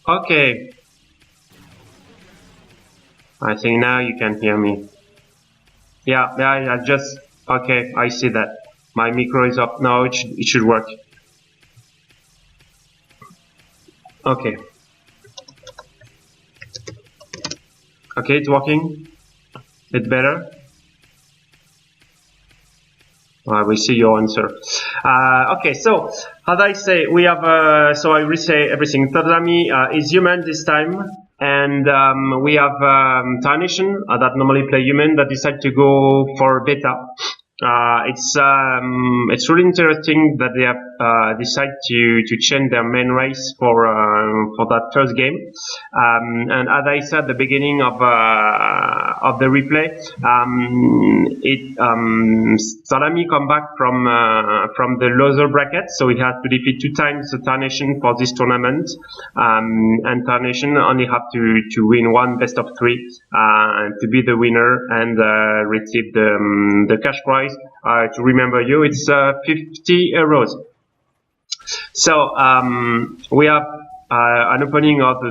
Okay, I think now you can hear me. Yeah, I just, okay, I see that. My micro is up now, it should work. Okay. Okay, it's working. It's better. We see your answer. Okay, so as I say, we have. So I re-say everything. Tadami is human this time, and we have Tarnation that normally play human that decide to go for beta. It's really interesting that they have decided to change their main race for that first game. And as I said at the beginning of the replay, Salami come back from the loser bracket, so it has to defeat 2 times the Tarnation for this tournament, and Tarnation only have to win 1 best of 3 to be the winner and receive the cash prize. To remember you, it's 50 euros. So we have an opening of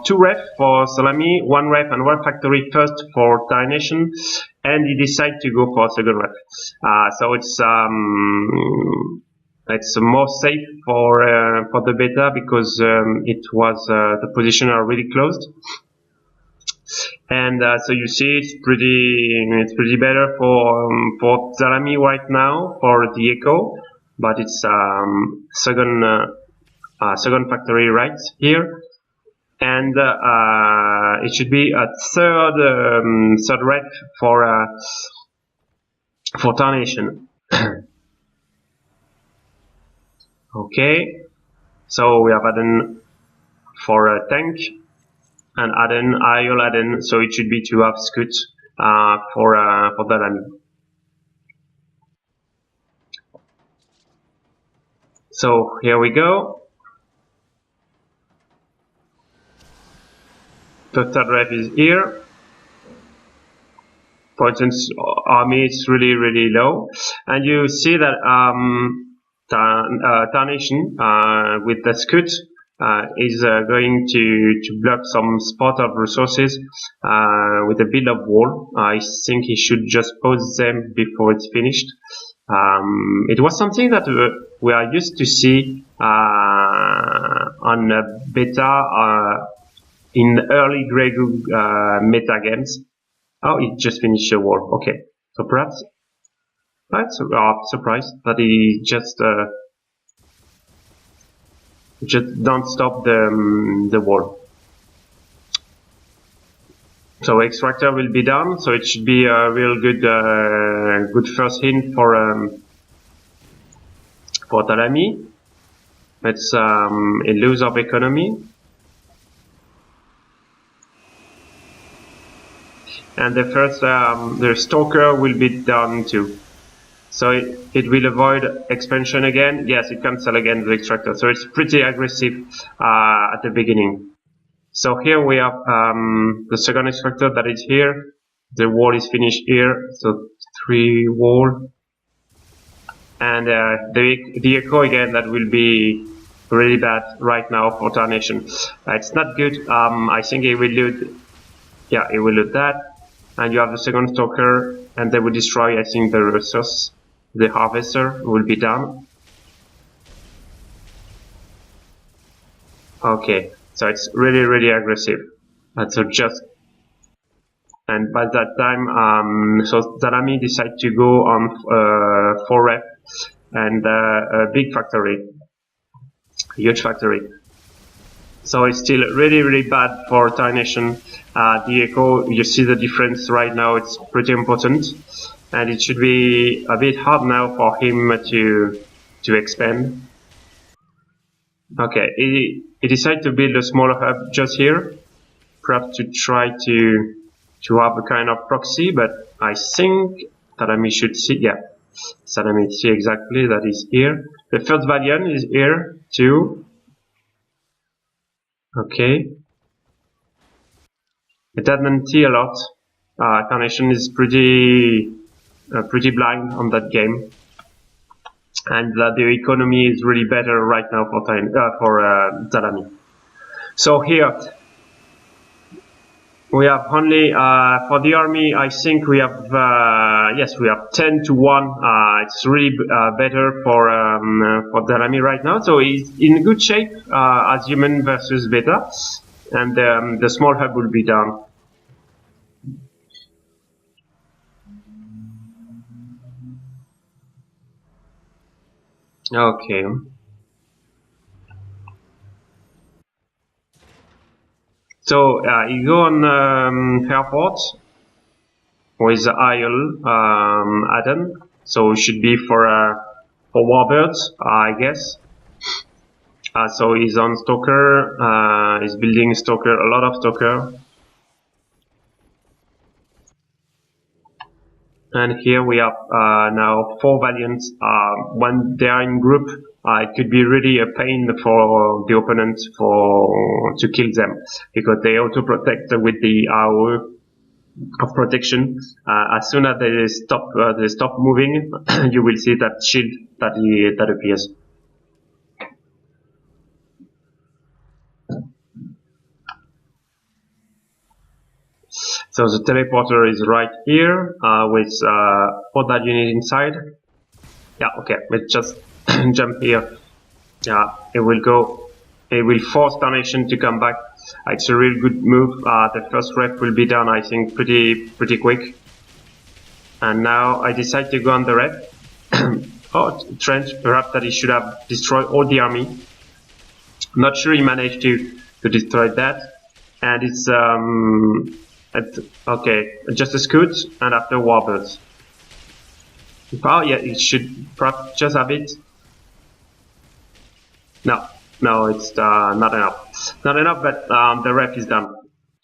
2 ref for Salami, 1 ref and 1 factory first for Tarnation, and he decided to go for a second ref. So it's more safe for the beta because it was the position are really closed. And so you see, it's pretty better for Salami right now for the Echo, but it's second factory right here, and it should be a third rep for Tarnation. Okay, so we have Aden for a tank. And Ayol Aden, so it should be to have Scoot for Dalami. So here we go. The third rep is here. For instance, army is really low, and you see that Tarnation with the Scoot is going to block some spot of resources with a build of wall. I think he should just pause them before it's finished. It was something that we are used to see on beta in early Gregu meta games. Oh, it just finished the wall. Okay, so perhaps I'm surprised that he just don't stop the wall. So extractor will be done, so it should be a real good good first hint for Talami. It's a loss of economy, and the first the stalker will be done too. So it will avoid expansion again. Yes, it cancel again the extractor. So it's pretty aggressive at the beginning. So here we have the second extractor that is here. The wall is finished here. So 3 wall. And the echo again, that will be really bad right now for Tarnation. It's not good. I think he will loot. Yeah, he will loot that. and you have the second stalker, and they will destroy, I think, the resource. The harvester will be down. Okay, so it's really aggressive. And so just, and by that time, so Zalami decided to go on 4 rep and a big factory, huge factory. So it's still really bad for Tarnation. The echo, you see the difference right now, it's pretty important. And it should be a bit hard now for him to expand. Okay, he decided to build a smaller hub just here, perhaps to try to have a kind of proxy, but I think Zalami should see, yeah, Zalami see exactly that is here. The first Valiant is here too. Okay. It doesn't see a lot. Tarnation is pretty blind on that game, and the economy is really better right now for Zalami. So here we have only for the army. I think we have yes, we have 10 to 1. It's really better for Zalami right now. So he's in good shape as human versus beta, and the small hub will be down. Okay. So you go on airport with Isle add-on. So it should be for Warbirds, I guess. So he's on Stalker. He's building Stalker, a lot of Stalker. And here we have now 4 Valiants. When they are in group, it could be really a pain for the opponent to kill them, because they auto protect with the AOE of protection. As soon as they stop moving, you will see that shield that appears. So the teleporter is right here with all that you need inside. Yeah, okay, let's just jump here. Yeah, it will go. It will force Tarnation to come back. It's a real good move. The first rep will be done, I think, pretty quick. And now I decide to go on the rep. Oh, Trench, perhaps that he should have destroyed all the army. Not sure he managed to destroy that. And it's okay, just a scout and after Warbirds. Oh yeah, it should perhaps just have it. No, it's not enough. Not enough, but the ref is done.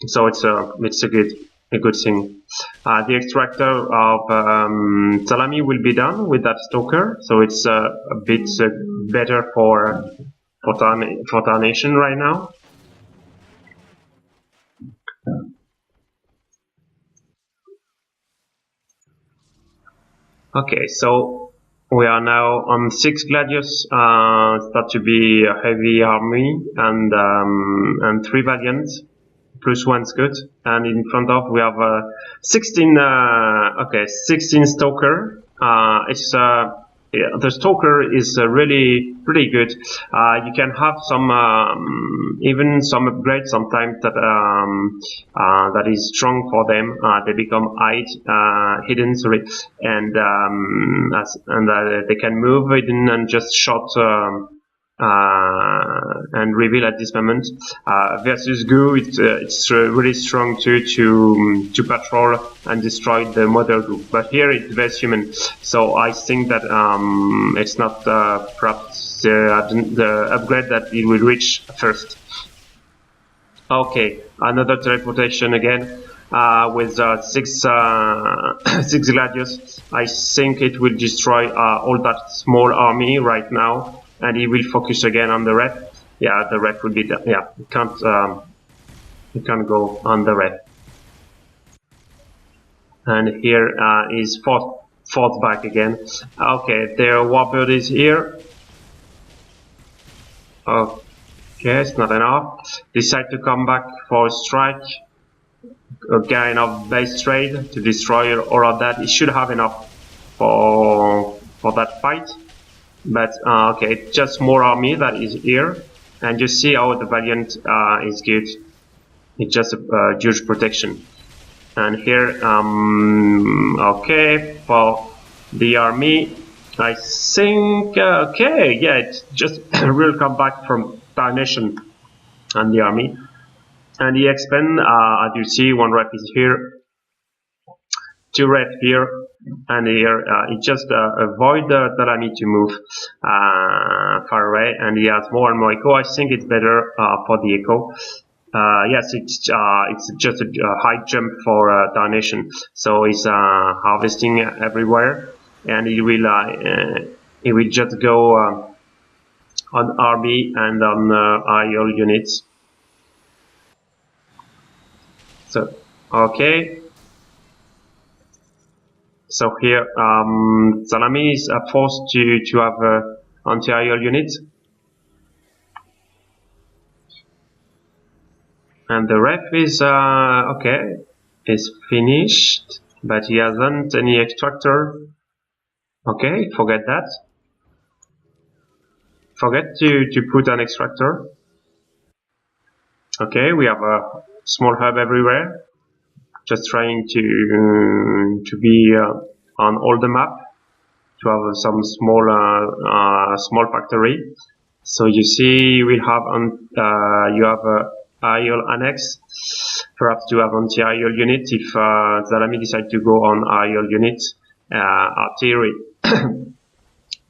So it's a good thing. The extractor of Zalami will be done with that Stalker, so it's a bit better for Tarnation right now. Okay, so we are now on 6 Gladius, start to be a heavy army, and 3 Valiants, plus 1 Scout, and in front of we have 16 Stalker. The Stalker is really pretty good. You can have some even some upgrades sometimes that is strong for them. They become hidden, sorry, and they can move hidden and just shot and reveal at this moment. Versus Goo, it's really strong too to patrol and destroy the mother Goo. But here it's very human, so I think that it's not perhaps the upgrade that it will reach first. Okay, another teleportation again with 6 Gladius. I think it will destroy all that small army right now. And he will focus again on the rep. Yeah, the rep will be done. Yeah, you can't go on the rep. And here is fourth back again. Okay, their Warbird is here. Okay, it's not enough. Decide to come back for a strike. a kind of base trade to destroy all of that. It should have enough for that fight. But okay, just more army that is here, and you see how the Valiant is good. It's just a huge protection. And here, okay, for the army, I think, okay, yeah, it's just a real comeback from Tarnation and the army. And the expand, as you see, one rep is here, two rep here, and here it just avoid the army to move far away, and he has more and more echo. I think it's better for the echo. Yes, it's just a high jump for Tarnation, so he's harvesting everywhere, and he will just go on army and on IL units. So okay. So here, Salami is forced to have anti-IL unit, and the ref is okay, is finished, but he hasn't any extractor. Okay, forget that. Forget to put an extractor. Okay, we have a small hub everywhere. Just trying to be on all the map, to have some small factory. So you see, we have you have a IL annex, perhaps to have anti-IL unit if Zalami decide to go on IL unit artillery,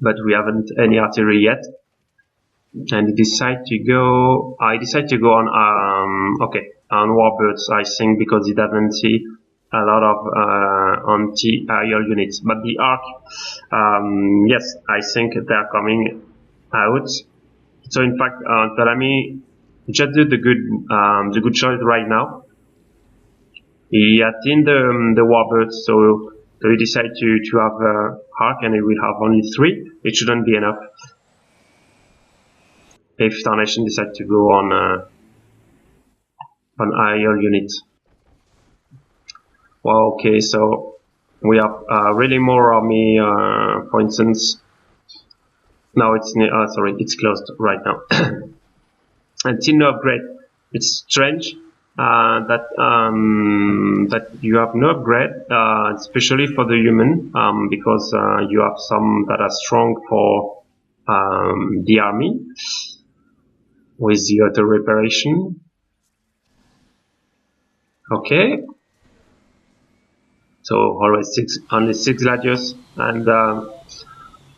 but we haven't any artillery yet. And I decide to go on okay, on Warbirds, I think, because it doesn't see a lot of anti-IL units. But the Arc, yes, I think they are coming out. So in fact, Talami just did the good choice right now. He had in the Warbirds, so he decided to have Arc, and he will have only 3. It shouldn't be enough if Tarnation decide to go on IL unit. Well, okay, so we have really more army, for instance. Now it's sorry, it's closed right now. And still no upgrade. It's strange that you have no upgrade, especially for the human, because you have some that are strong for the army with the auto reparation. Okay. So always only 6 gladius and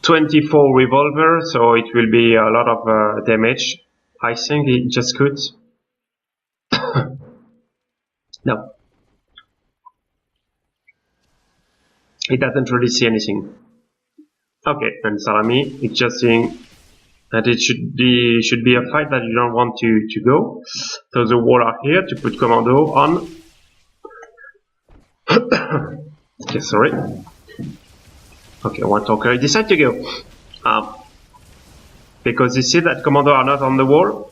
24 revolver, so it will be a lot of damage. I think it just could. No. It doesn't really see anything. Okay, and Salami, it's just saying that it should be a fight that you don't want to go. So the wall are here to put commando on. Okay, sorry. Okay, one talker decide to go. Because you see that commando are not on the wall.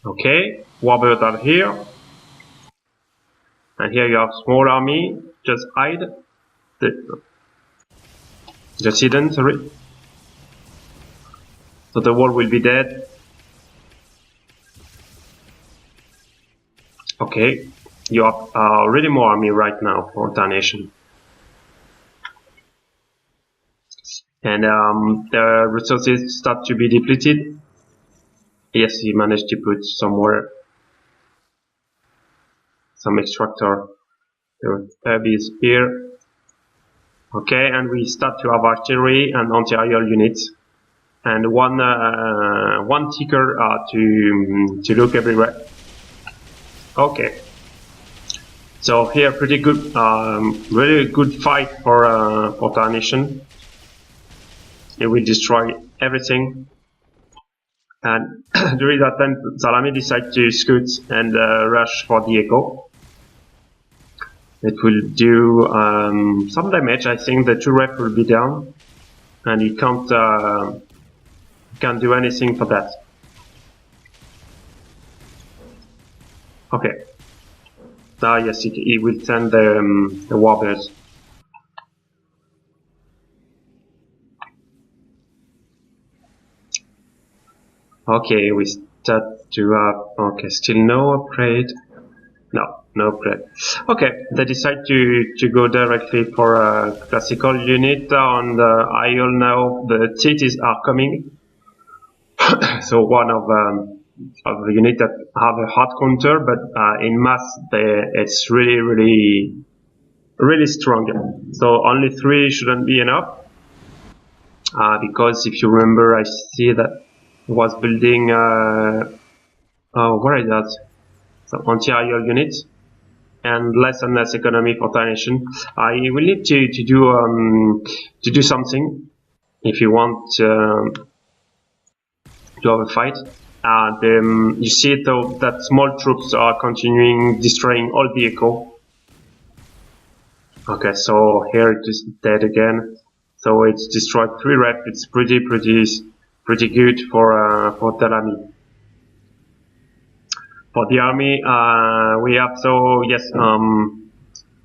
Okay, Warbird are here. And here you have small army, just hide. Just hidden, sorry. So the wall will be dead. Okay, you have really more army right now for Tarnation. And the resources start to be depleted. Yes, he managed to put somewhere some extractor. The hub is here. Okay, and we start to have artillery and anti-IL units, and one ticker to look everywhere. Okay, so here pretty good, really good fight for Tarnation. It will destroy everything, and during that time Salami decided to scoot and rush for the echo. It will do some damage. I think the 2 rep will be down, and he can't do anything for that. Okay. Ah, yes, he will send the warbirds. Okay, we start to have, okay, still no upgrade. No upgrade. Okay, they decide to go directly for a classical unit on the IOL now. The cities are coming. So one of the unit that have a hard counter, but in mass it's really strong. So only 3 shouldn't be enough. Because if you remember, I see that was building where is that? So anti-aerial unit and less and less economy for Tarnation. I will need to do something if you want to have a fight. You see though that small troops are continuing destroying all the echo. Okay, so here it is dead again. So it's destroyed 3 rep. It's pretty good for Talami. For the army, we have, so yes,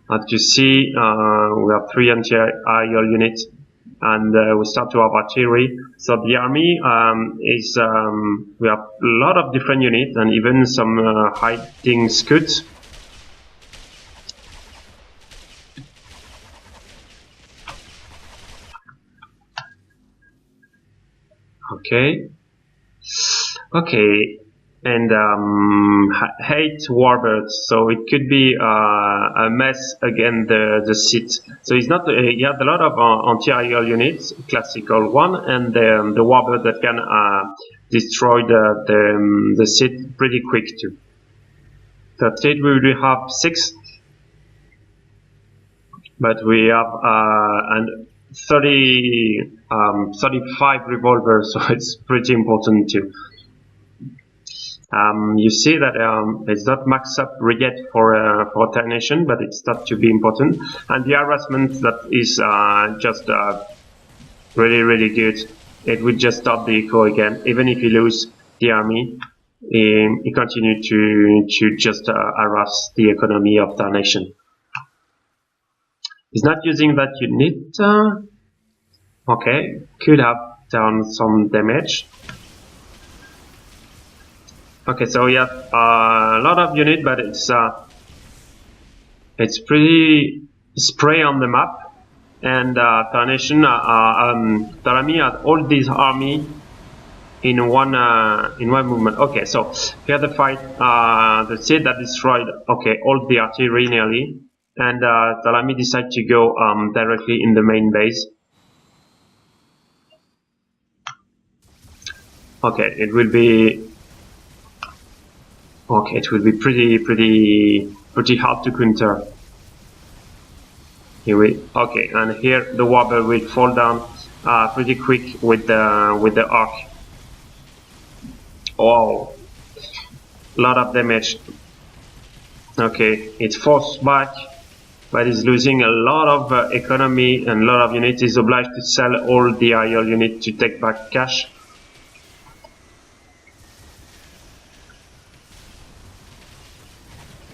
as you see, we have 3 anti-aerial units, and we start to have artillery. So the army is, we have a lot of different units and even some hiding scouts. Okay. And 8 warbirds, so it could be a mess against the seat. So it's not. He had a lot of anti-aerial units, classical one, and the warbird that can destroy the seat pretty quick too. That's it. We will have 6, but we have and 35 revolvers, so it's pretty important too. You see that it's not maxed up yet for Tarnation, but it starts to be important. And the harassment that is just really good. It will just stop the echo again, even if you lose the army. He continue to just harass the economy of Tarnation. He's not using that unit. Okay, could have done some damage. Okay, so we have a lot of unit, but it's pretty spray on the map, and Tarnation, Talami had all these army in one movement. Okay, so here the fight, the seed that destroyed, okay, all the artillery nearly, and Talami decided to go directly in the main base. Okay, it will be. Okay, it will be pretty hard to counter. Here okay, and here the warbird will fall down pretty quick with the arc. Oh, a lot of damage. Okay, it's forced back, but it's losing a lot of economy and a lot of units. Is obliged to sell all the aerial units to take back cash.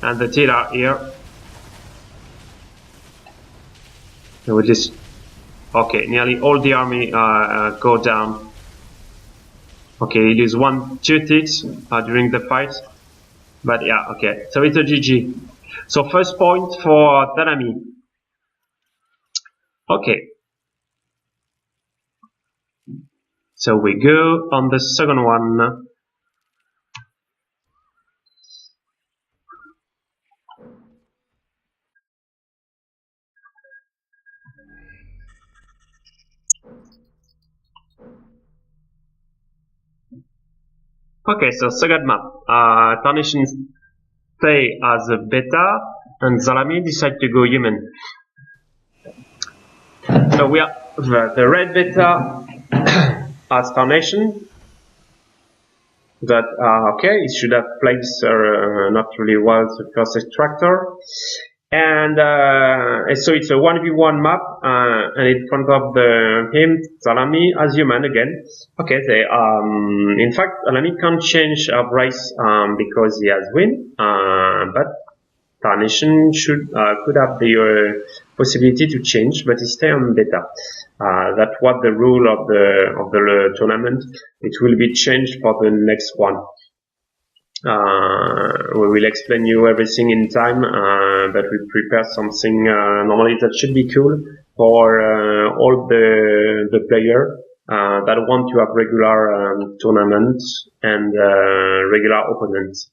And the tail are here. So we just, okay, nearly all the army go down. Okay, he lose 2 ticks during the fight, but yeah, okay. So it's a GG. So first point for Talami. Okay. So we go on the second one. Okay, so second map. Tarnation stay as a beta, and Zalami decide to go human. So we have the red beta as Tarnation. That okay, it should have placed not really well the first extractor, And so it's a 1v1 map, and in front of him, Salami as human again. Okay, in fact, Salami can't change Bryce because he has win, but Tarnation could have the possibility to change, but he stay on beta. That's what the rule of the tournament. It will be changed for the next one. We will explain you everything in time, but we prepare something normally that should be cool for all the player that want to have regular tournaments and regular opponents.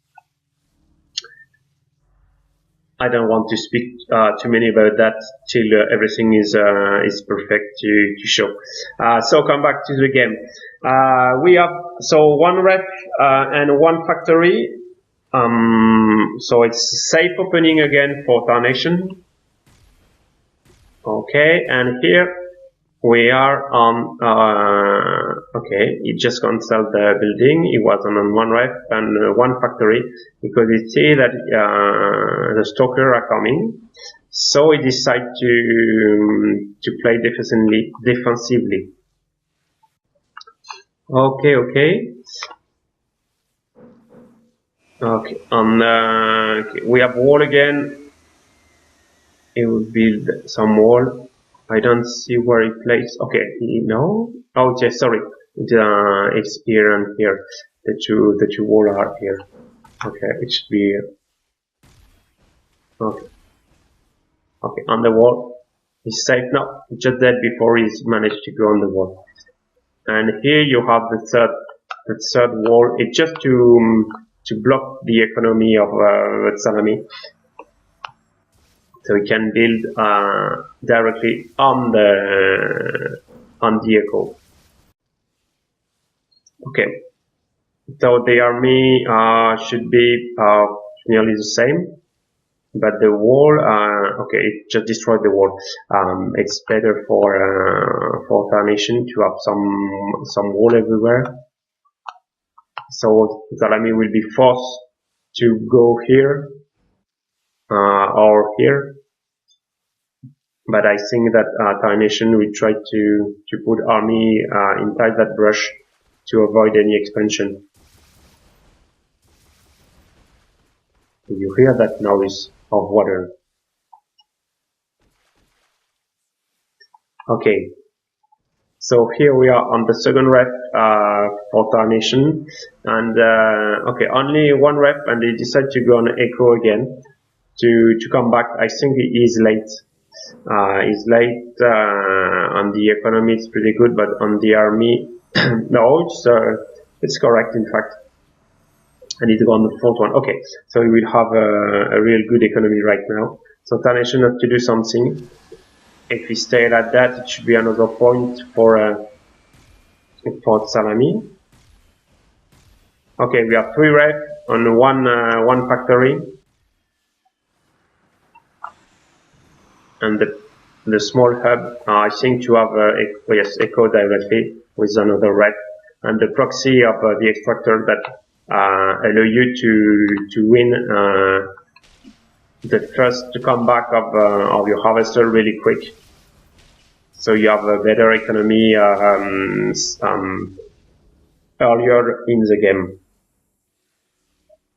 I don't want to speak too many about that till everything is perfect to show. So come back to the game. We have one ref and one factory. So it's safe opening again for Tarnation. Okay, and here we are on. Okay, he just canceled the building. He was on one ref and one factory because he see that the stalker are coming. So he decided to play defensively. Okay. Okay, we have wall again. He will build some wall. I don't see where he plays. Okay, no. Oh, yeah, sorry. It's here and here. The two wall are here. Okay, it should be here. Okay. Okay, on the wall. He's safe now. Just dead before he's managed to go on the wall. And here you have the third wall. It's just to block the economy of Salami. So we can build directly on the echo. Okay. So the army should be nearly the same, but the wall. Okay, it just destroyed the wall. It's better for Tarnation to have some wall everywhere. So Salami will be forced to go here or here. But I think that Tarnation will try to put army inside that brush to avoid any expansion. You hear that noise of water. Okay. So here we are on the second rep for Tarnation, and okay, only one rep, and they decide to go on echo again to come back. I think he is late. He's late on the economy. It's pretty good, but on the army, no, it's correct in fact. I need to go on the fourth one. Okay, so we will have a real good economy right now. So Tarnation has to do something. If we stay like that, it should be another point for Salami. Okay, we have 3 ref on one factory, and the small hub. I think to have echo directly with another ref, and the proxy of the extractor that allow you to win the first comeback of your harvester really quick. So you have a better economy earlier in the game.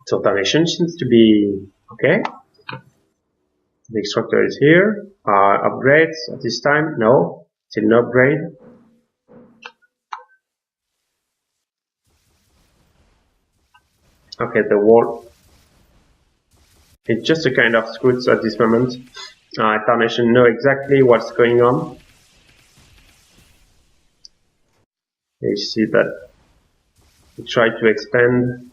So Tarnation seems to be okay. The extractor is here. Upgrades at this time? No, still no upgrade. Okay, the wall. It's just a kind of screws at this moment. Tarnation know exactly what's going on. You see that we try to expand.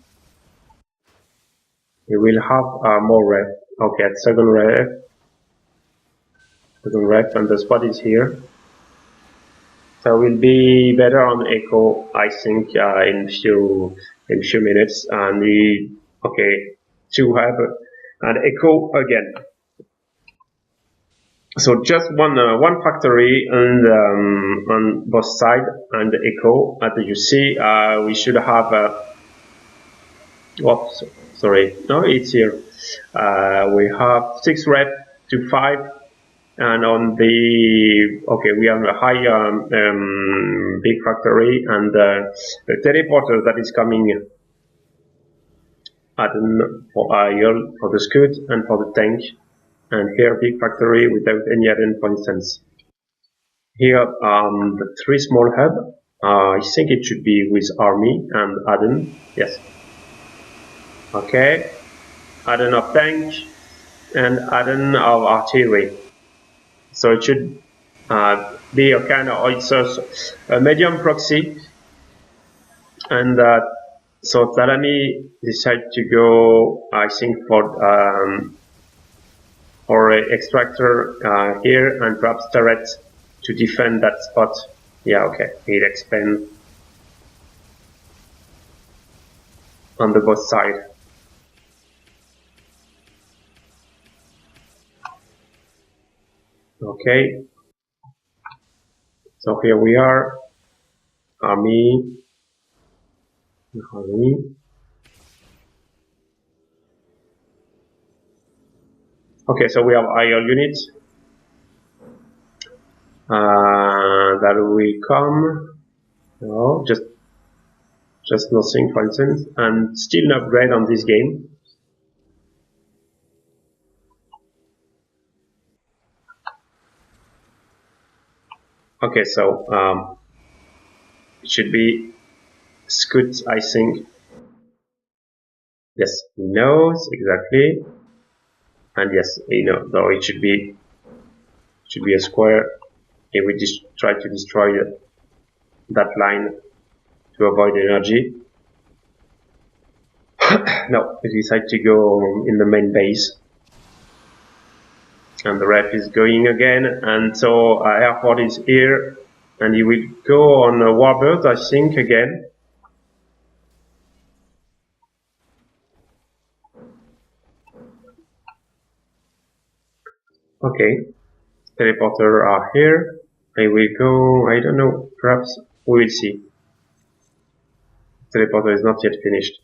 We will have more ref. Okay, at second ref, and the spot is here. So we'll be better on echo, I think, in few minutes. And we to have an echo again. So just one factory and on both sides and the echo. As you see, we should have. Oops, sorry, no, it's here. We have 6 rep to 5. And on the, okay, we have a high big factory and the teleporter that is coming for Ariel, for the Scout and for the tank. And here big factory without any add-on, for instance. Here the 3 small hub, I think it should be with army and add-on, yes. Okay, add-on of tank and add-on of artillery. So it should be a kind of, it's a medium proxy, and so Thalamis decided to go, I think, for an extractor here, and perhaps turret to defend that spot. Yeah, okay, it expand on the both side. Okay, so here we are, army. Okay, so we have IL units that will come. No, just nothing, for instance, and still an upgrade on this game. Okay, so it should be Scout, I think. Yes, he knows exactly, and yes, he knows. So it should be a square. If we just try to destroy that line to avoid energy. No, we decide to go in the main base. And the ref is going again, and so airport is here, and he will go on Warbird, I think, again. Okay, teleporter are here. I will go, I don't know, perhaps we will see. Teleporter is not yet finished.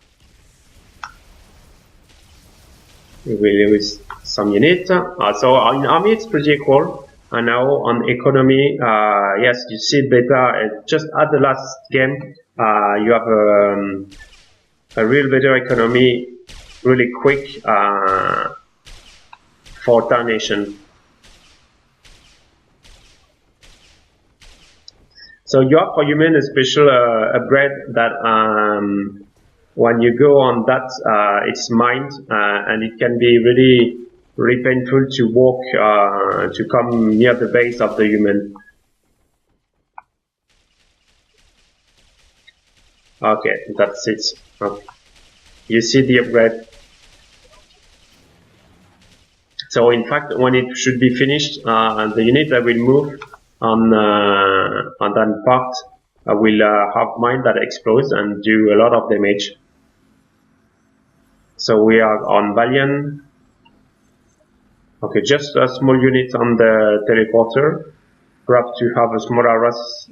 We will use some unit. So on army it's pretty equal. And now on economy, yes, you see beta just at the last game. You have a real better economy, really quick for Tarnation. So you have for human a special upgrade that when you go on that, it's mined, and it can be really painful to walk to come near the base of the human. Okay, that's it. Okay. You see the upgrade. So in fact, when it should be finished, the unit that will move on that part will have mine that explodes and do a lot of damage. So we are on Valiant. Okay, just a small unit on the teleporter. Perhaps to have a smaller rush.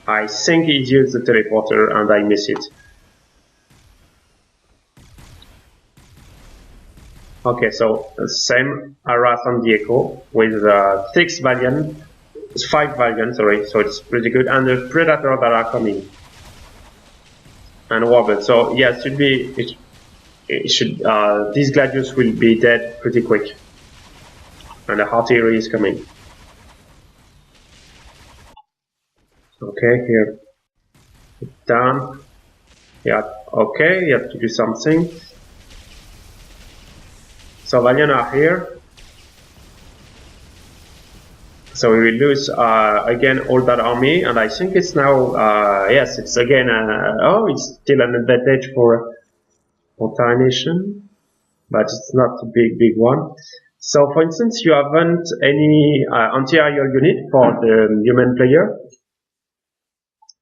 I think he used the teleporter and I miss it. Okay, so same harass on the Echo with 6 Valiant, 5 Valiant, sorry, so it's pretty good, and the Predator that are coming, and Warbird. So yeah, these Gladius will be dead pretty quick, and the artillery is coming. Okay, here, down. Yeah, okay, you have to do something. So Valiant are here. So we will lose again all that army, and I think it's now yes, it's again it's still an advantage for Tarnation, but it's not a big one. So for instance, you haven't any anti-aerial unit for the human player,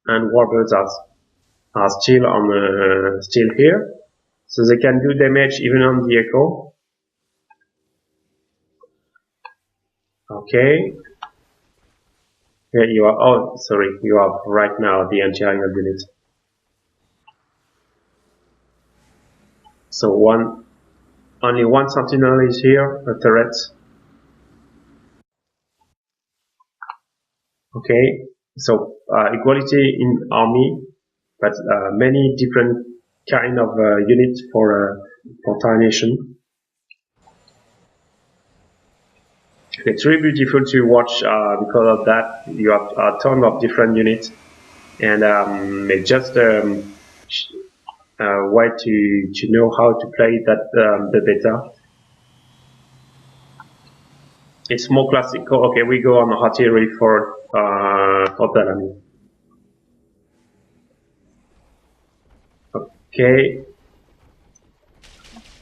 and Warbirds are still here, so they can do damage even on the Echo. Okay. Here you are. Oh, sorry, you are right now the anti-aerial unit. So one Only one sentinel is here, a turret. Okay, so equality in army, but many different kind of units for Tarnation. It's really beautiful to watch because of that. You have a ton of different units, and it's just way to know how to play that the beta. It's more classical. Okay, we go on artillery for Delamy. Okay,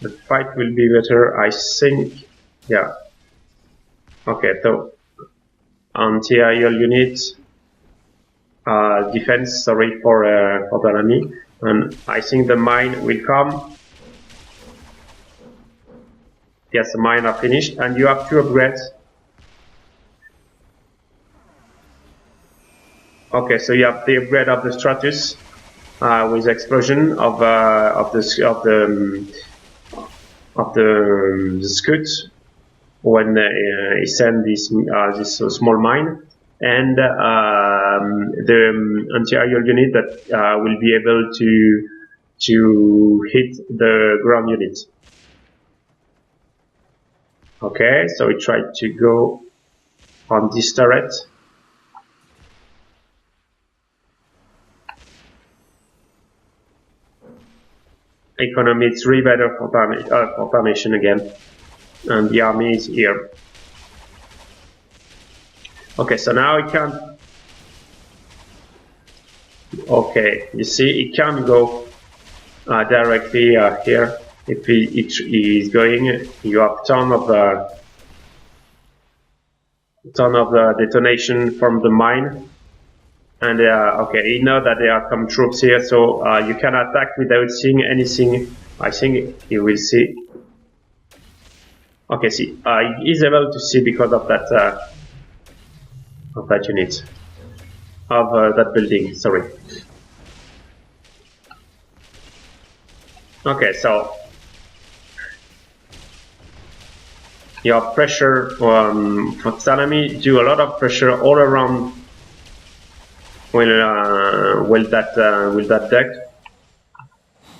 the fight will be better, I think. Yeah. Okay, so anti-aerial units, defense. Sorry for Delamy, and I think the mine will come. Yes, the mine are finished, and you have 2 upgrades. Okay, so you have the upgrade of the Stratus with explosion of the Scout when he send this small mine, and the anti-aerial unit that will be able to hit the ground unit. Okay, so we tried to go on this turret. Economy is really better for Tarnation again, and the army is here. Okay, so now it can. Okay, you see, it can go directly here. If he is going, you have ton of detonation from the mine. And okay, you know that there are some troops here, so you can attack without seeing anything. I think you will see. Okay, see, he is able to see because of that unit of that building. Sorry. Okay, so your pressure for Salami do a lot of pressure all around. Will that deck,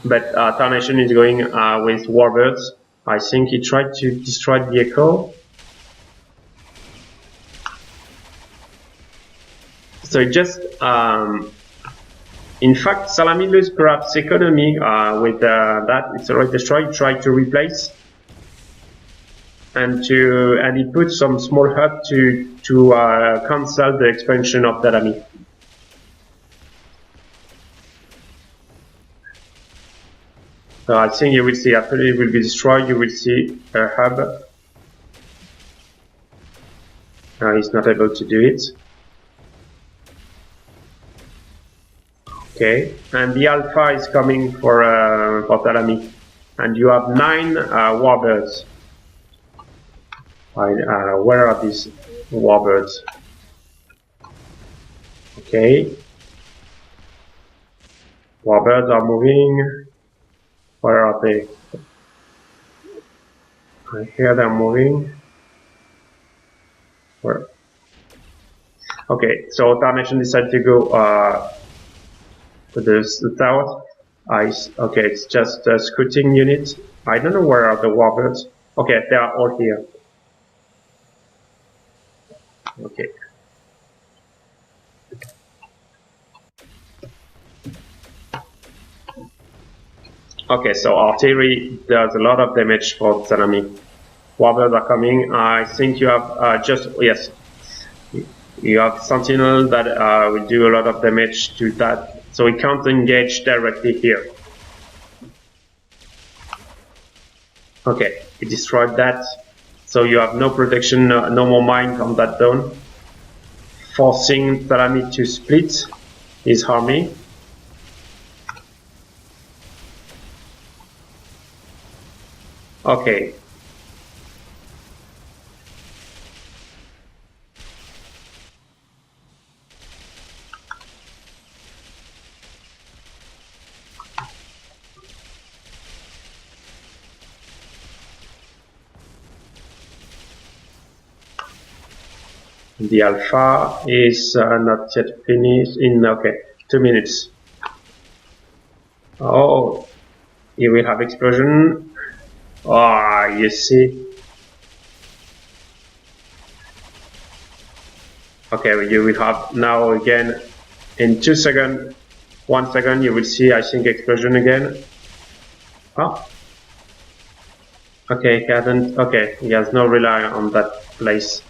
but Tarnation is going with Warbirds. I think he tried to destroy the Echo. So it just, in fact, Salami lose perhaps economy with that. It's already destroyed. Try to replace, and he put some small hub to cancel the expansion of that army. So I think you will see after it will be destroyed, you will see a hub. He's not able to do it. Okay, and the Alpha is coming for Talami, and you have 9 Warbirds. Where are these Warbirds? Okay, Warbirds are moving. Where are they? I hear them moving. Where? Okay, so Tarnation decided to go to the tower. Okay, it's just a scouting unit. I don't know where are the Warbirds. Okay, they are all here. Okay. Okay, so artillery does a lot of damage for Tsunami. Warbirds are coming. I think you have yes, you have Sentinel that will do a lot of damage to that. So we can't engage directly here. Okay, he destroyed that. So you have no protection, no more mine on that zone, forcing Talami to split his army. Okay. The alpha is not yet finished in, okay, 2 minutes. Oh, you will have explosion. Ah, you see. Okay, you will have now again in 2 seconds, 1 second, you will see, I think, explosion again. Oh. Okay, he hasn't, okay, he has no rely on that place.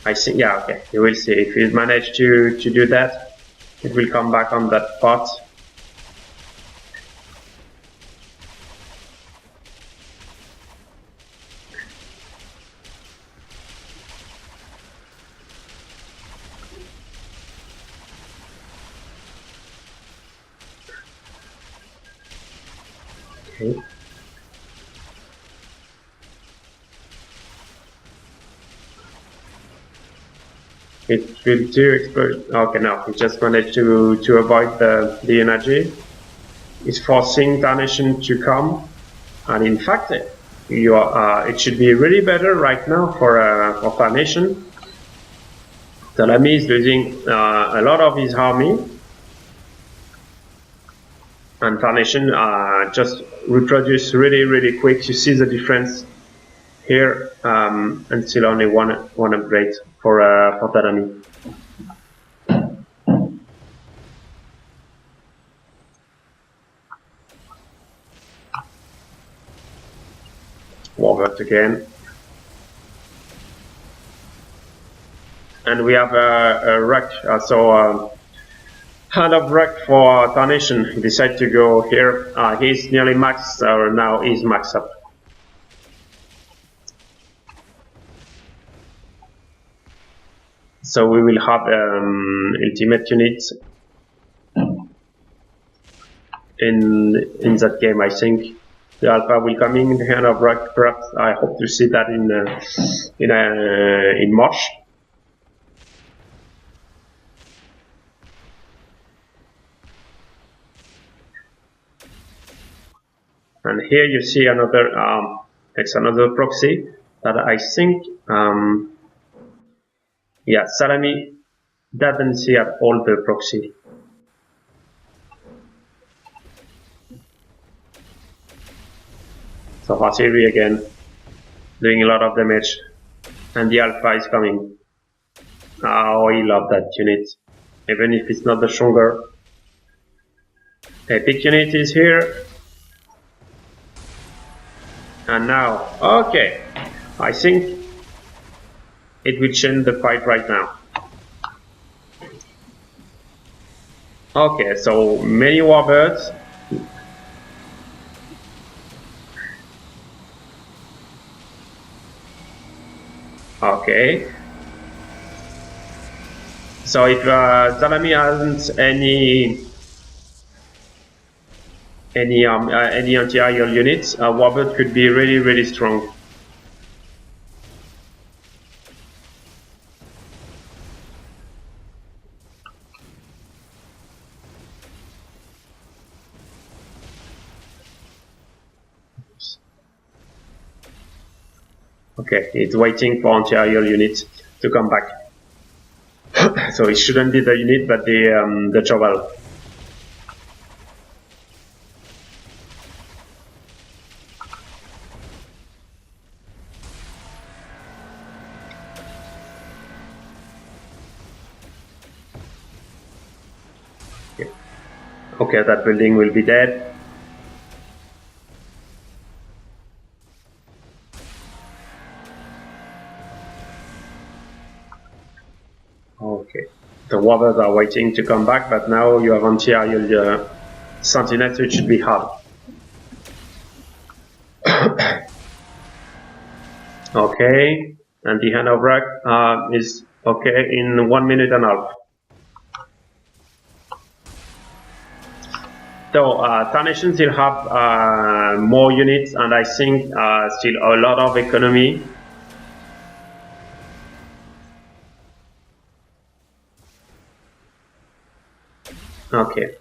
I see, yeah, okay, you will see. If you manage to do that, it will come back on that part. Okay. It will do explode. Okay, no, it just managed to avoid the energy. It's forcing Tarnation to come, and in fact, you are, it should be really better right now for Tarnation. Thalami is losing a lot of his army, and Tarnation just reproduce really quick. You see the difference here, and still only one upgrade for Thalami. Warbird again. And we have a wreck, hand of wreck for Tarnation. He decided to go here. He's nearly maxed, or now he's maxed up. So we will have ultimate units in that game, I think. The alpha will come in the hand of wreck. Perhaps I hope to see that in March. And here you see another, it's another proxy that I think, yeah, Salami doesn't see at all the proxy. So Hasiri again, doing a lot of damage, and the alpha is coming. Oh, he loved that unit, even if it's not the stronger. Epic unit is here. And now, okay, I think it will change the fight right now. Okay, so many warbirds. Okay. So if Zalami hasn't any anti-aerial units, Warbird could be really strong. Okay, it's waiting for anti-aerial units to come back. So it shouldn't be the unit, but the Choval. Okay, that building will be dead. Okay, the Warbirds are waiting to come back, but now you have anti-aerial sentinels, so it should be hard. Okay, and the hand of Rack is okay in 1 minute and a half. So Tarnation still have more units, and I think still a lot of economy. Okay,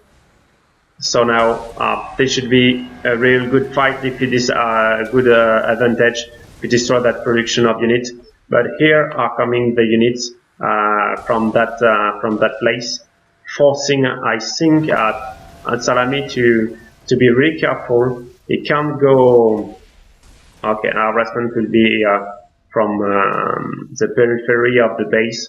so now this should be a real good fight if it is a good advantage to destroy that production of units. but here are coming the units from that place, forcing, I think, Salami to be really careful. He can't go. Okay, our harassment will be from the periphery of the base,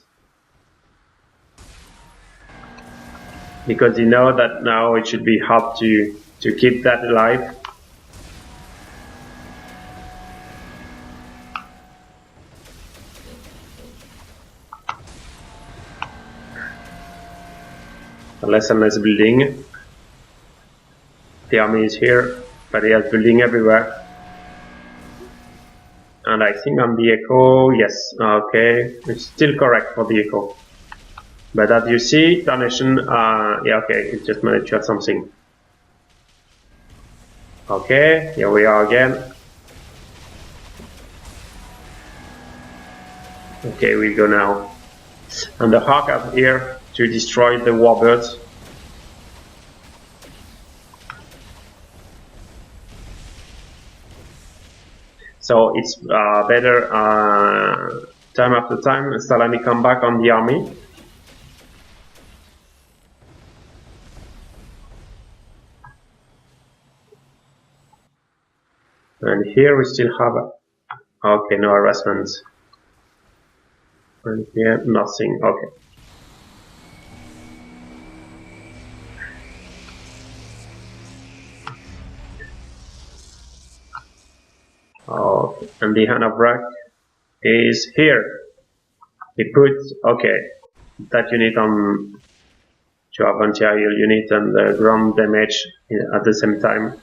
because you know that now it should be hard to keep that alive. Less and less building. The army is here, but he has building everywhere. And I think on the echo, yes, okay, it's still correct for the echo. But as you see, Tarnation, yeah, okay, it just managed to have something. Okay, here we are again. Okay, we go now. And the Hawk up here to destroy the warbirds. So it's better time after time Salami come back on the army. And here we still have, okay, no harassments. And here nothing, okay. Okay, and the Hand of Rack is here. He put, okay, that unit on to have anti-aerial unit and ground damage at the same time.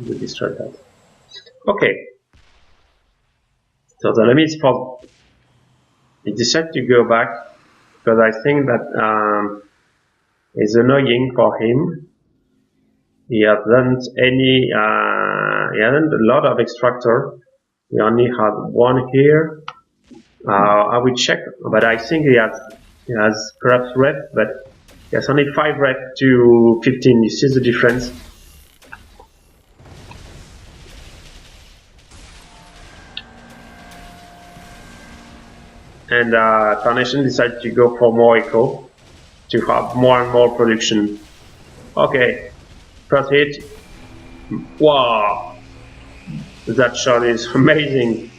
We destroy that. Okay. So the limits for he decided to go back because I think that it's annoying for him. He hasn't any he hasn't a lot of extractor. He only had one here. I will check, but I think he has perhaps rep, but he has only 5 rep to 15. You see the difference? And Tarnation decided to go for more echo to have more and more production. Okay, first hit. Wow, that shot is amazing.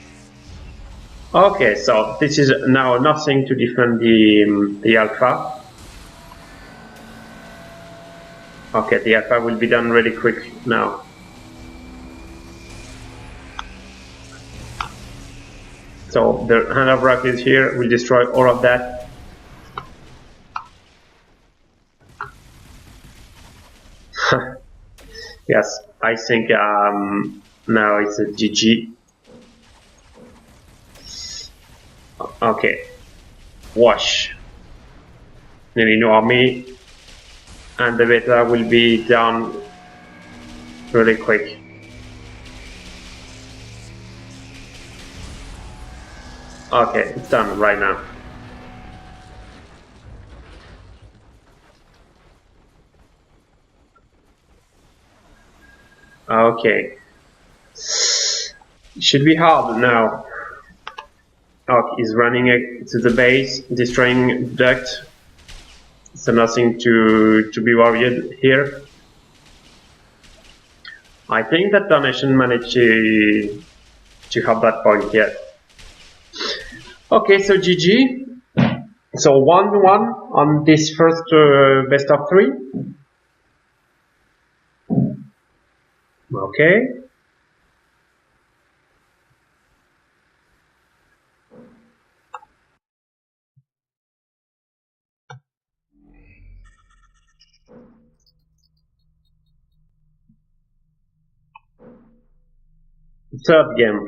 Okay, so this is now nothing to defend the alpha. Okay, the alpha will be done really quick now. So the Hand of Rack is here, will destroy all of that. Yes, I think now it's a GG. Okay, wash. Nearly no army, and the beta will be down really quick. Okay, it's done right now. Okay. It should be hard now. Oh, he's running to the base, destroying duct. So nothing to be worried here. I think that Tarnation managed to have that point yet. Okay, so GG. So 1-1 on this first best of 3. Okay. Third game.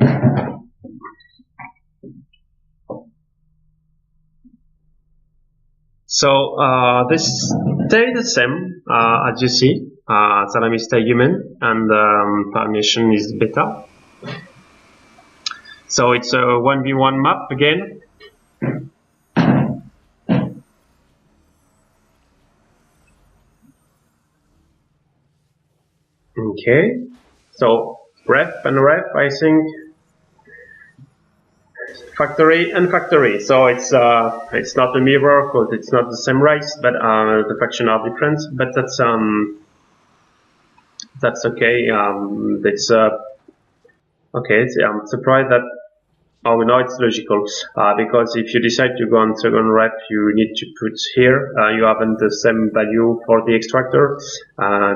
So this stay the same as you see. Salami is human and Tarnation is beta. So it's a 1v1 map again. Okay, so ref and ref, I think factory and factory. So it's not a mirror because it's not the same race, but the faction are different. But that's okay. It's okay. I'm surprised that. Oh no, it's logical because if you decide to go on second rep, you need to put here. You haven't the same value for the extractor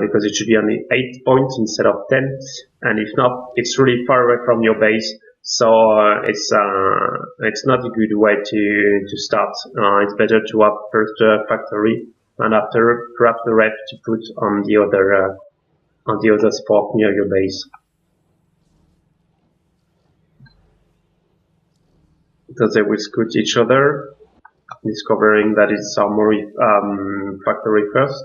because it should be only 8 points instead of 10. And if not, it's really far away from your base. So it's not a good way to start. It's better to have first factory and after perhaps the rep to put on the other spot near your base. Because they will scout each other, discovering that it's armory factory first.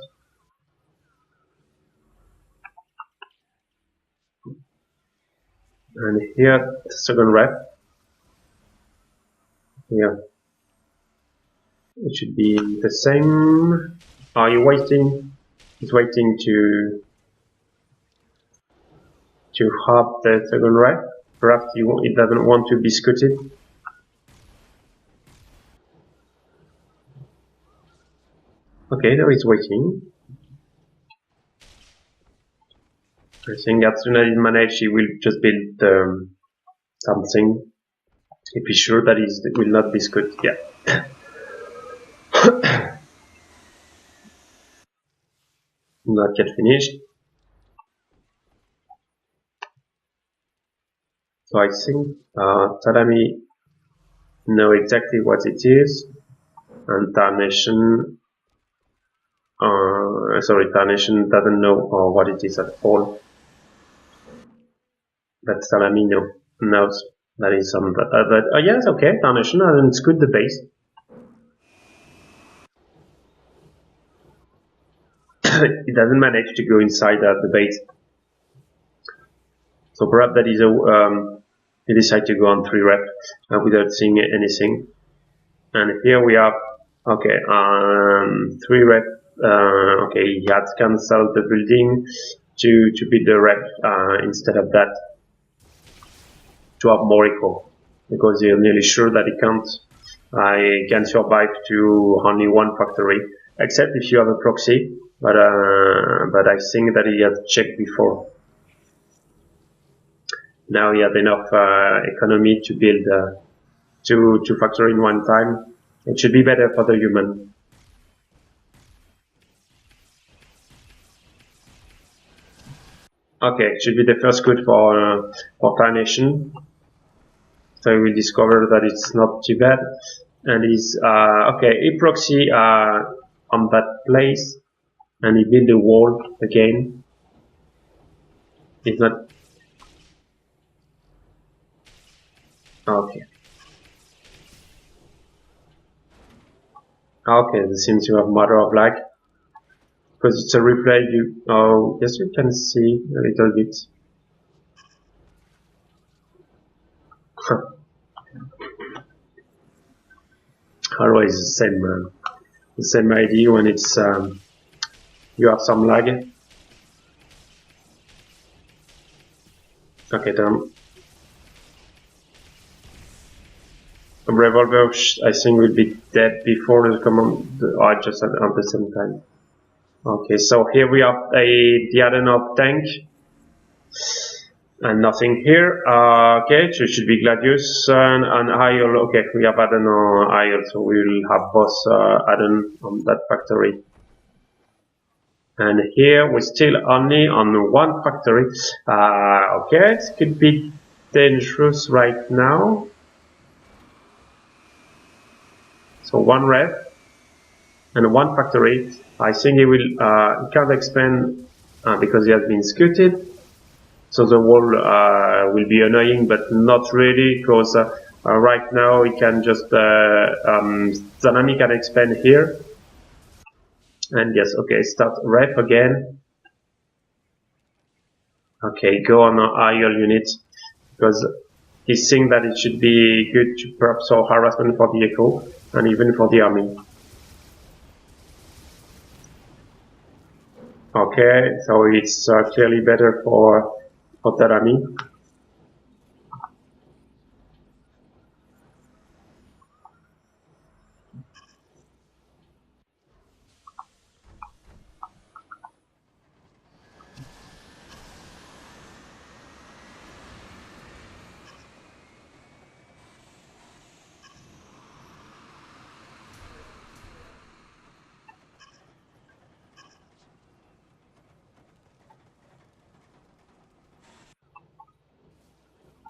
And here, second rep. Here, it should be the same. Are you waiting? It's waiting to have the second rep. Perhaps it doesn't want to be scouted. Okay, now it's waiting. I think as soon as it manages, he will just build something. If he's sure that it will not be scouted. Yeah. Not yet finished. So I think Tadami know exactly what it is, and Tarnation. Tarnation doesn't know what it is at all. But Salami knows that is on the. But yes, okay, Tarnation hasn't screwed the base. It doesn't manage to go inside the base. So perhaps that is he decided to go on 3 rep without seeing anything. And here we have, okay, 3 rep. Okay, he had cancelled the building to build the rep instead of that, to have more eco, because you're nearly sure that he can survive to only 1 factory, except if you have a proxy, but I think that he has checked before. Now he has enough economy to build 2 factory in one time. It should be better for the human. Okay, it should be the first good for Tarnation. So we will discover that it's not too bad. And he's okay, he proxy on that place, and he build a wall again. It's not okay. Okay, this seems to have Mother of Light. Because it's a replay, yes, you can see a little bit. Always the same idea when it's you have some lag. Okay, done. The revolver, I think, will be dead before the command. Just at the same time. Okay, so here we have the Adenov tank, and nothing here. Okay, so it should be Gladius and Isle. Okay, we have Aden or Isle, so we will have both Aden on that factory. And here we're still only on 1 factory. Okay, it could be dangerous right now. So 1 ref and 1 factory. I think he will he can't expand because he has been scouted. So the wall will be annoying, but not really, because right now he can just Zanami can expand here. And yes, okay, start ref again. Okay, go on IL unit, because he's saying that it should be good to perhaps for harassment for the echo and even for the army. Okay, Okay, so it's clearly better for Tarami.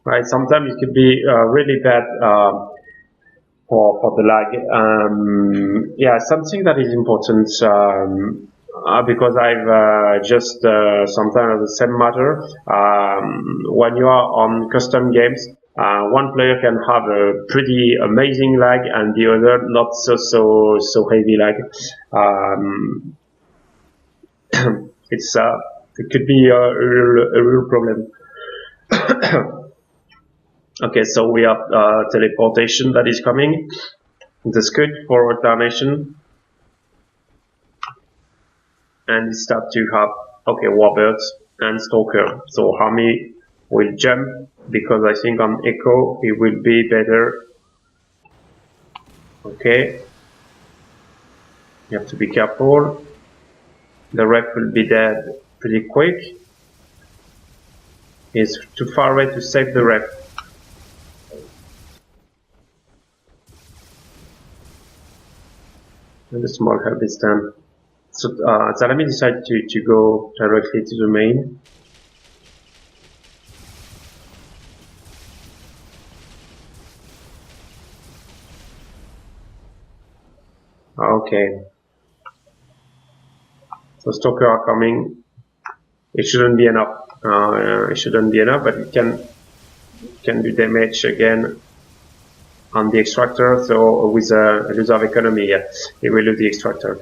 Right, sometimes it could be really bad for the lag. Yeah, something that is important because I've just sometimes the same matter. When you are on custom games, one player can have a pretty amazing lag and the other not so heavy lag. It's it could be a real problem. Okay, so we have teleportation that is coming. That's good for Tarnation. And start to have, okay, Warbirds and Stalker. So Army will jump because I think on Echo it will be better. Okay. You have to be careful. The ref will be dead pretty quick. He's too far away to save the ref. And the small help is done. So Zalami decided to go directly to the main. Okay. So Stalker are coming. It shouldn't be enough. It shouldn't be enough, but it can do damage again on the extractor. So with a loss of economy, yeah, it will lose the extractor.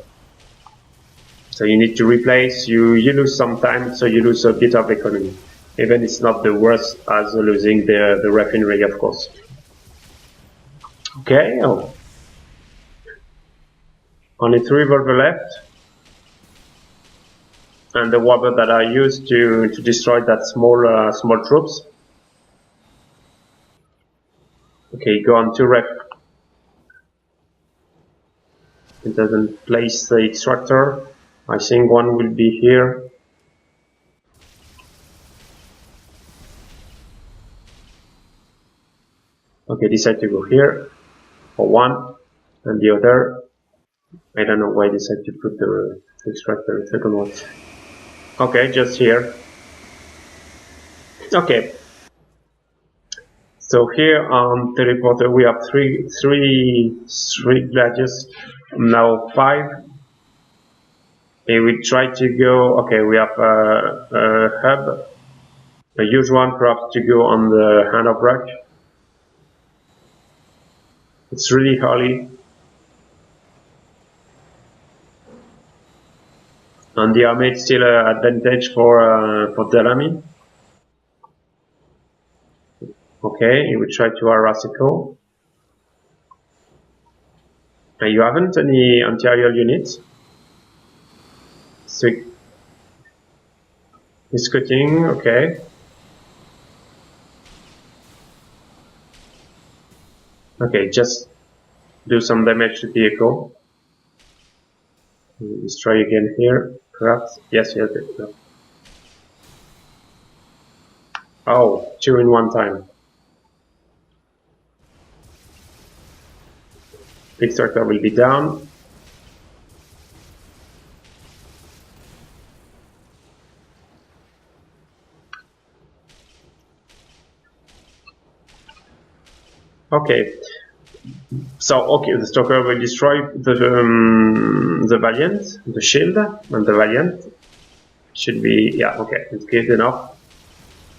So you need to replace. You lose some time, so you lose a bit of economy. Even it's not the worst as losing the refinery, of course. Okay. Oh. Only 3 revolver left. And the warbird that I used to destroy that small troops. Okay, go on to ref. It doesn't place the extractor. I think one will be here. Okay, decide to go here for one, and the other. I don't know why I decided to put the extractor second one. Okay, just here. Okay. So here on teleporter we have three gladius, now 5. And we try to go. Okay, we have a hub, a huge one, perhaps to go on the Hand of Rock. It's really early. And the army is still an advantage for Delamy. Okay, he will try to harass Echo. You haven't any anti-aerial units. So he's scouting, okay. Okay, just do some damage to the Echo. Let's try again here, perhaps. Yes, yes. No. Oh, 2 in one time. Extractor will be down. Okay. So, okay, the Stalker will destroy the Valiant, the shield, and the Valiant should be, yeah, okay, it's good enough.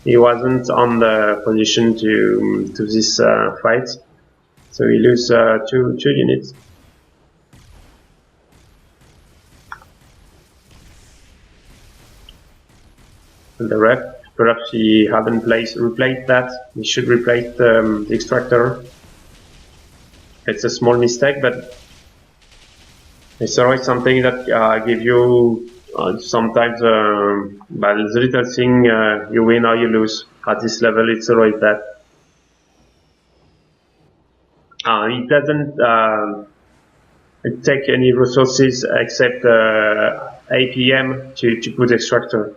He wasn't on the position to this fight, so he loses two units. And the ref, perhaps he hadn't replaced that. He should replace the extractor. It's a small mistake, but it's always something that give you Sometimes, but the little thing, you win or you lose. At this level, it's always that. It doesn't take any resources except APM to put extractor.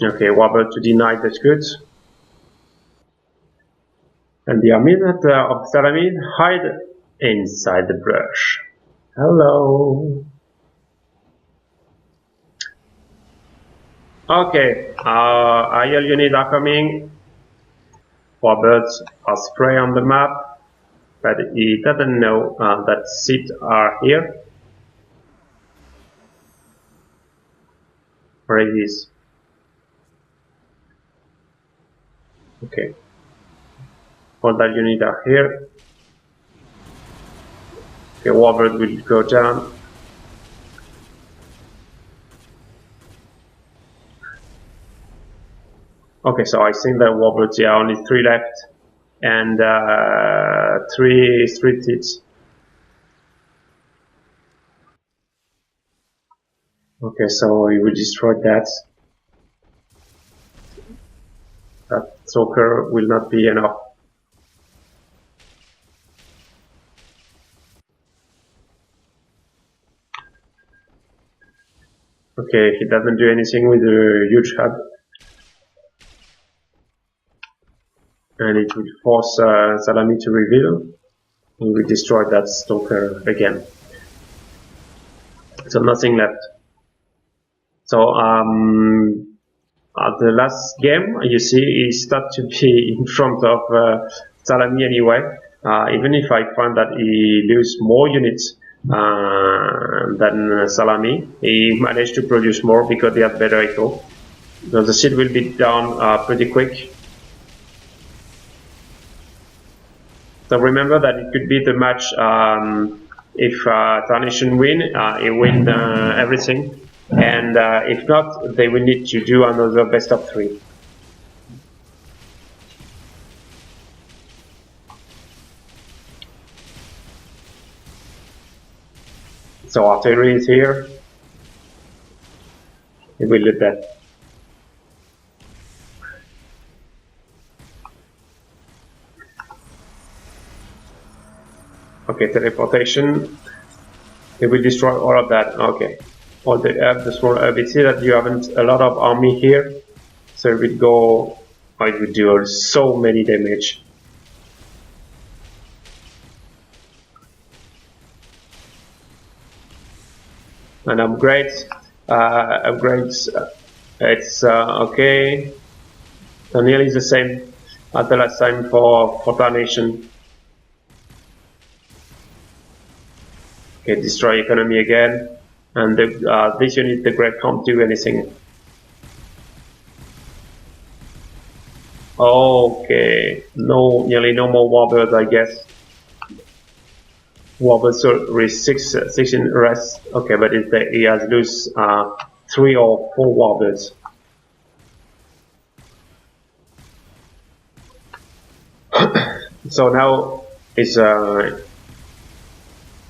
Okay, Warbird to deny, that's good. And the army of Salamid hide inside the brush. Hello. Okay, IL units are coming. Warbirds are spray on the map, but he doesn't know that seeds are here. Where it is? Okay. All that units are here. Okay, Warbird will go down. Okay, so I think that Warbirds, there are only 3 left, and 3 tits. Okay, so we will destroy that. That Stalker will not be enough. Okay, he doesn't do anything with the huge hub. And it will force Salami to reveal. He will destroy that Stalker again. So nothing left. So at the last game, you see, he started to be in front of Salami anyway. Even if I find that he loses more units than Salami, he managed to produce more because he had better echo. So the seed will be down pretty quick. So remember that it could be the match if Tarnation win, he win everything. And if not, they will need to do another best of 3. So artillery is here. It will do that. Okay, teleportation. It will destroy all of that. Okay. All the herb, the small herb. It's here that you haven't a lot of army here. So it will go, it will do so many damage. And upgrades, it's okay. So nearly the same as the last time for Tarnation. Okay, destroy economy again. And this unit, the Greg, can't do anything. Okay, nearly no more Warbirds, I guess. Warbirds with 6 in rest. Okay, but he has lose 3 or 4 Warbirds. So now is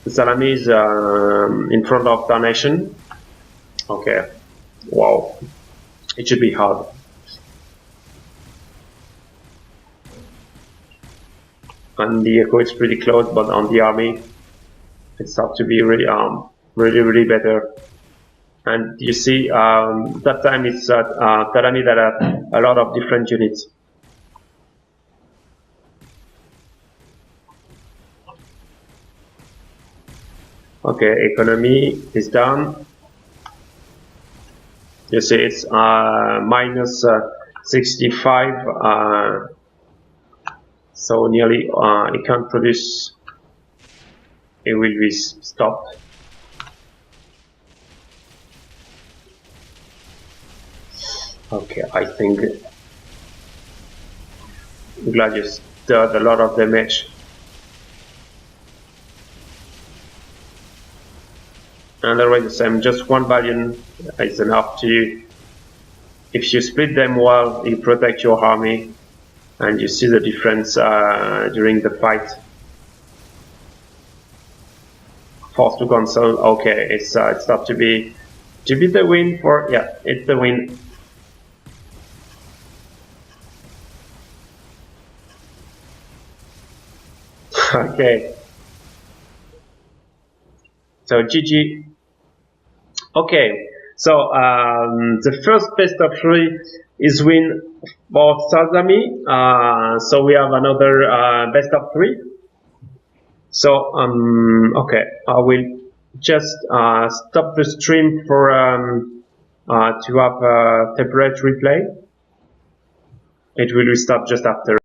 Salami is in front of Tarnation. Okay, wow, it should be hard. And the echo is pretty close, but on the army, it starts to be really better. And you see, that time it's Tarami that have a lot of different units. Okay, economy is down. You see, it's minus 65. So nearly it can't produce. It will be stopped. Okay, I think Gladius did a lot of damage. And otherwise the same, just one Valiant is enough to, if you split them well, you protect your army, and you see the difference during the fight. Force to cancel, okay, it's start to be the win for, yeah, it's the win. Okay. So GG. Okay, so the first best of 3 is win for Sazami. So we have another best of 3. So okay, I will just stop the stream for to have a separate replay. It will restart just after.